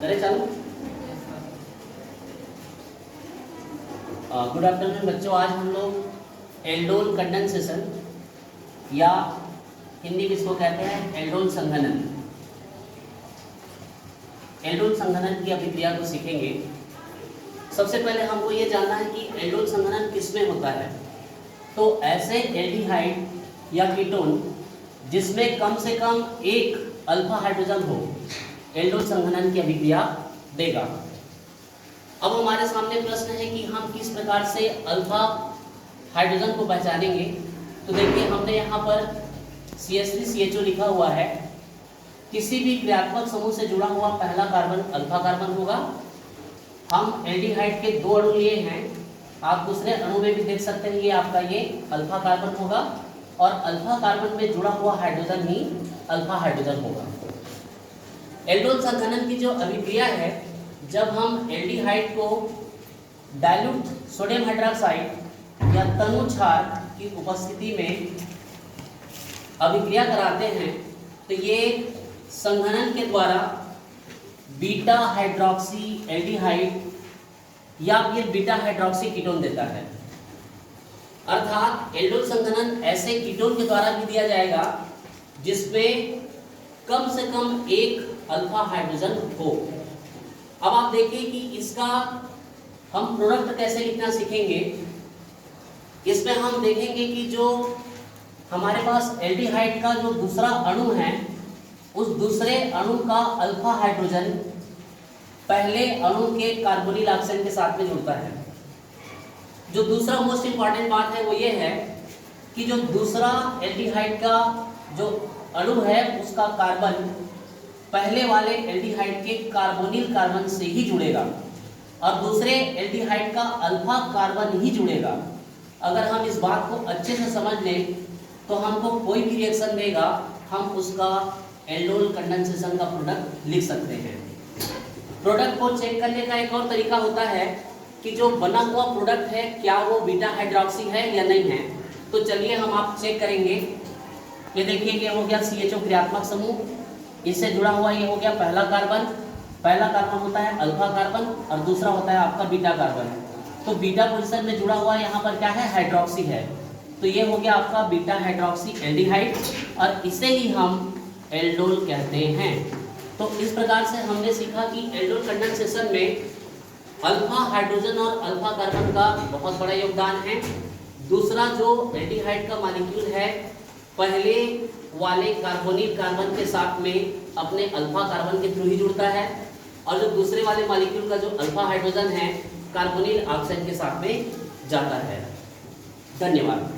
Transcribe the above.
करे चालू। Good afternoon बच्चों, आज हम लोग एल्डोल कंडेंसेशन या हिंदी में इसको कहते हैं एल्डोल संघनन, एल्डोल संघनन की अभिक्रिया को सीखेंगे। सबसे पहले हमको ये जानना है कि एल्डोल संघनन किसमें होता है। तो ऐसे एल्डिहाइड या कीटोन जिसमें कम से कम एक अल्फा हाइड्रोजन हो, एल्डोल संघनन की अभिक्रिया देगा। अब हमारे सामने प्रश्न है कि हम किस प्रकार से अल्फा हाइड्रोजन को पहचानेंगे। तो देखिए, हमने यहाँ पर CH3CHO लिखा हुआ है। किसी भी क्रियात्मक समूह से जुड़ा हुआ पहला कार्बन अल्फा कार्बन होगा। हम एल्डिहाइड के दो अणु लिए हैं, आप दूसरे अणु में भी देख सकते हैं, ये आपका ये अल्फा कार्बन होगा और अल्फा कार्बन में जुड़ा हुआ हाइड्रोजन ही अल्फा हाइड्रोजन होगा। एल्डोल संघनन की जो अभिक्रिया है, जब हम एल्डिहाइड को डाइल्यूट सोडियम हाइड्रोक्साइड या तनु क्षार की उपस्थिति में अभिक्रिया कराते हैं, तो ये संघनन के द्वारा बीटा हाइड्रोक्सी एल्डिहाइड या फिर बीटा हाइड्रोक्सी कीटोन देता है। अर्थात एल्डोल संघनन ऐसे कीटोन के द्वारा भी दिया जाएगा जिसमें कम से कम एक अल्फा हाइड्रोजन हो। अब आप देखिए कि इसका हम प्रोडक्ट कैसे लिखना सीखेंगे। इसमें हम देखेंगे कि जो हमारे पास एल्डिहाइड का जो दूसरा अणु है, उस दूसरे अणु का अल्फा हाइड्रोजन पहले अणु के कार्बोनिल ऑक्सीजन के साथ में जुड़ता है। जो दूसरा मोस्ट इंपॉर्टेंट बात है वो ये है कि जो दूसरा एल्डिहाइड का जो अणु है, उसका कार्बन पहले वाले एल्डिहाइड के कार्बोनिल कार्बन से ही जुड़ेगा और दूसरे एल्डिहाइड का अल्फा कार्बन ही जुड़ेगा। अगर हम इस बात को अच्छे से समझ लें तो हमको कोई भी रिएक्शन देगा, हम उसका एल्डोल कंडेंसेशन का प्रोडक्ट लिख सकते हैं। प्रोडक्ट को चेक करने का एक और तरीका होता है कि जो बना हुआ प्रोडक्ट है, क्या वो बीटा हाइड्रोक्सी है या नहीं है। तो चलिए हम आप चेक करेंगे। ये देखिए, ये हो गया CHO क्रियात्मक समूह, इससे जुड़ा हुआ ये हो गया पहला कार्बन। पहला कार्बन होता है अल्फा कार्बन और दूसरा होता है आपका बीटा कार्बन। तो बीटा पोजीशन में जुड़ा हुआ यहाँ पर क्या है, हाइड्रोक्सी है। तो ये हो गया आपका बीटा हाइड्रोक्सी एल्डिहाइड और इसे ही हम एल्डोल कहते हैं। तो इस प्रकार से हमने सीखा कि एल्डोल कंडेंसेशन में अल्फा हाइड्रोजन और अल्फा कार्बन का बहुत बड़ा योगदान है। दूसरा जो एल्डिहाइड का मॉलिक्यूल है, पहले वाले कार्बोनिल कार्बन के साथ में अपने अल्फा कार्बन के थ्रू ही जुड़ता है और जो दूसरे वाले मॉलिक्यूल का जो अल्फा हाइड्रोजन है, कार्बोनिल ऑक्सीजन के साथ में जाता है। धन्यवाद।